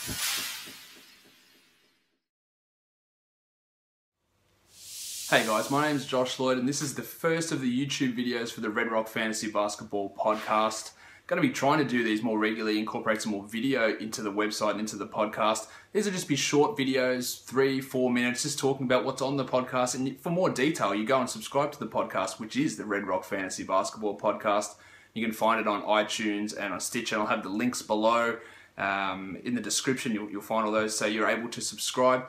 Hey guys, my name is Josh Lloyd and this is the first of the YouTube videos for the Red Rock Fantasy Basketball podcast. Going to be trying to do these more regularly, incorporate some more video into the website and into the podcast. These will just be short videos, 3-4 minutes, just talking about what's on the podcast. And for more detail, you go and subscribe to the podcast, which is the Red Rock Fantasy Basketball podcast. You can find it on iTunes and on Stitcher. I'll have the links below. In the description, you'll find all those, so you're able to subscribe.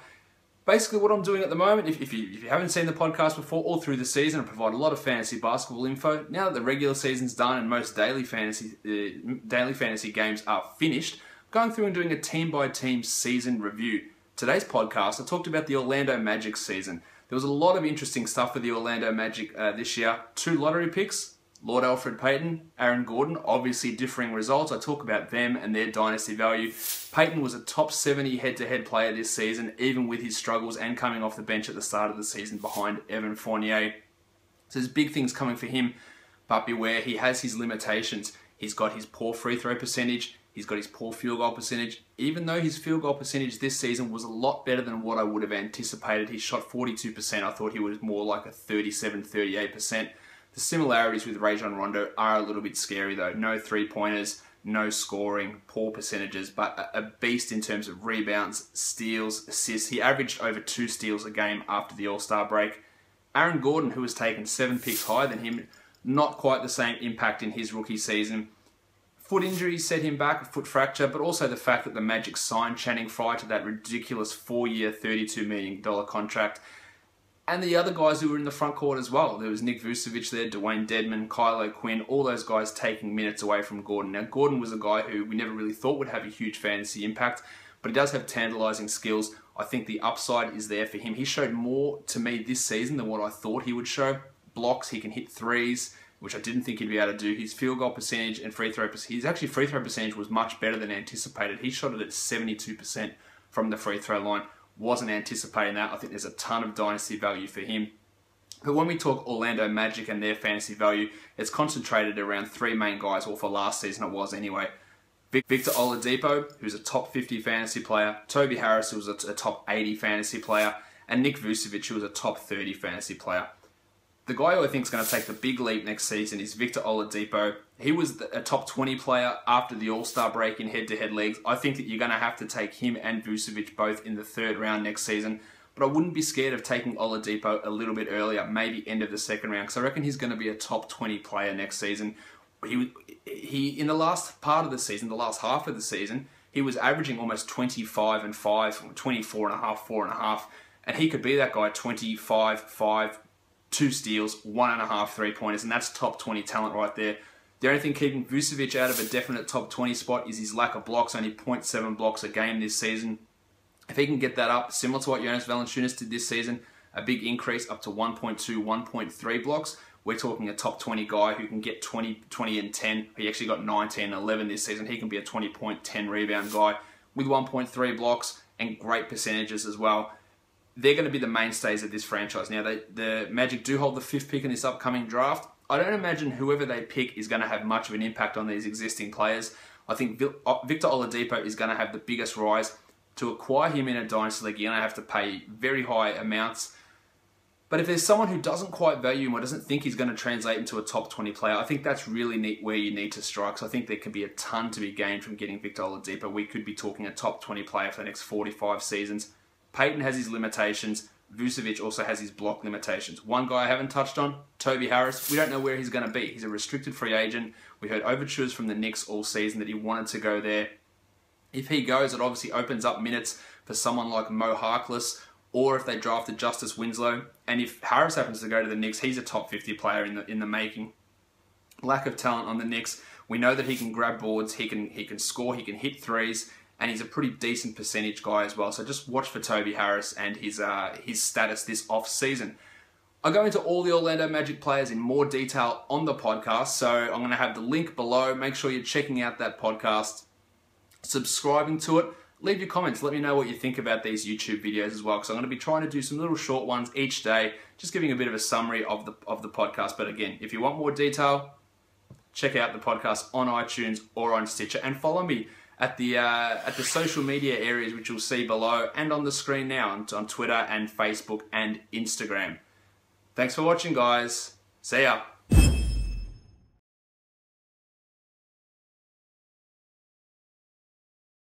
Basically, what I'm doing at the moment, if you haven't seen the podcast before, all through the season, I provide a lot of fantasy basketball info. Now that the regular season's done and most daily fantasy games are finished, I'm going through and doing a team-by-team season review. Today's podcast, I talked about the Orlando Magic season. There was a lot of interesting stuff for the Orlando Magic this year. 2 lottery picks, Lord Alfred Payton, Aaron Gordon, obviously differing results. I talk about them and their dynasty value. Payton was a top 70 head-to-head player this season, even with his struggles and coming off the bench at the start of the season behind Evan Fournier. So there's big things coming for him, but beware, he has his limitations. He's got his poor free throw percentage, he's got his poor field goal percentage. Even though his field goal percentage this season was a lot better than what I would have anticipated, he shot 42%. I thought he was more like a 37-38%. The similarities with Rajon Rondo are a little bit scary though. No three-pointers, no scoring, poor percentages, but a beast in terms of rebounds, steals, assists. He averaged over 2 steals a game after the All-Star break. Aaron Gordon, who was taken 7 picks higher than him, not quite the same impact in his rookie season. Foot injuries set him back, a foot fracture, but also the fact that the Magic signed Channing Frye to that ridiculous 4-year, $32 million contract. And the other guys who were in the front court as well. There was Nick Vucevic there, Dwayne Dedmon, Kylo Quinn, all those guys taking minutes away from Gordon. Now, Gordon was a guy who we never really thought would have a huge fantasy impact, but he does have tantalizing skills. I think the upside is there for him. He showed more to me this season than what I thought he would show. Blocks, he can hit threes, which I didn't think he'd be able to do. His field goal percentage and free throw percentage, his actually free throw percentage was much better than anticipated. He shot it at 72% from the free throw line. Wasn't anticipating that. I think there's a ton of dynasty value for him. But when we talk Orlando Magic and their fantasy value, it's concentrated around 3 main guys, or for last season it was anyway. Victor Oladipo, who's a top 50 fantasy player, Toby Harris, who was a top 80 fantasy player, and Nick Vucevic, who was a top 30 fantasy player. The guy who I think is going to take the big leap next season is Victor Oladipo. He was a top 20 player after the All-Star break in head-to-head leagues. I think that you're going to have to take him and Vucevic both in the 3rd round next season. But I wouldn't be scared of taking Oladipo a little bit earlier, maybe end of the 2nd round, because I reckon he's going to be a top 20 player next season. He in the last part of the season, the last half of the season, he was averaging almost 25 and 5, 24 and a half, 4.5, and he could be that guy, 25, 5, 2 steals, 1.5 3-pointers, and that's top 20 talent right there. The only thing keeping Vucevic out of a definite top 20 spot is his lack of blocks, only 0.7 blocks a game this season. If he can get that up, similar to what Jonas Valanciunas did this season, a big increase up to 1.2, 1.3 blocks, we're talking a top 20 guy who can get 20 and 10. He actually got 19 and 11 this season. He can be a 20-point, 10-rebound guy with 1.3 blocks and great percentages as well. They're going to be the mainstays of this franchise. Now, the Magic do hold the 5th pick in this upcoming draft. I don't imagine whoever they pick is going to have much of an impact on these existing players. I think Victor Oladipo is going to have the biggest rise. To acquire him in a dynasty league, you're going to have to pay very high amounts. But if there's someone who doesn't quite value him or doesn't think he's going to translate into a top 20 player, I think that's really neat where you need to strike. So I think there could be a ton to be gained from getting Victor Oladipo. We could be talking a top 20 player for the next 45 seasons. Payton has his limitations. Vucevic also has his block limitations. One guy I haven't touched on, Toby Harris. We don't know where he's going to be. He's a restricted free agent. We heard overtures from the Knicks all season that he wanted to go there. If he goes, it obviously opens up minutes for someone like Mo Harkless, or if they drafted Justice Winslow. And if Harris happens to go to the Knicks, he's a top 50 player in the making. Lack of talent on the Knicks. We know that he can grab boards, he can score, he can hit threes, and he's a pretty decent percentage guy as well. So just watch for Toby Harris and his status this off-season. I'll go into all the Orlando Magic players in more detail on the podcast, so I'm going to have the link below. Make sure you're checking out that podcast, subscribing to it. Leave your comments. Let me know what you think about these YouTube videos as well, because I'm going to be trying to do some little short ones each day, just giving a bit of a summary of the podcast. But again, if you want more detail, check out the podcast on iTunes or on Stitcher, and follow me at the social media areas, which you'll see below and on the screen now on Twitter and Facebook and Instagram. Thanks for watching, guys. See ya.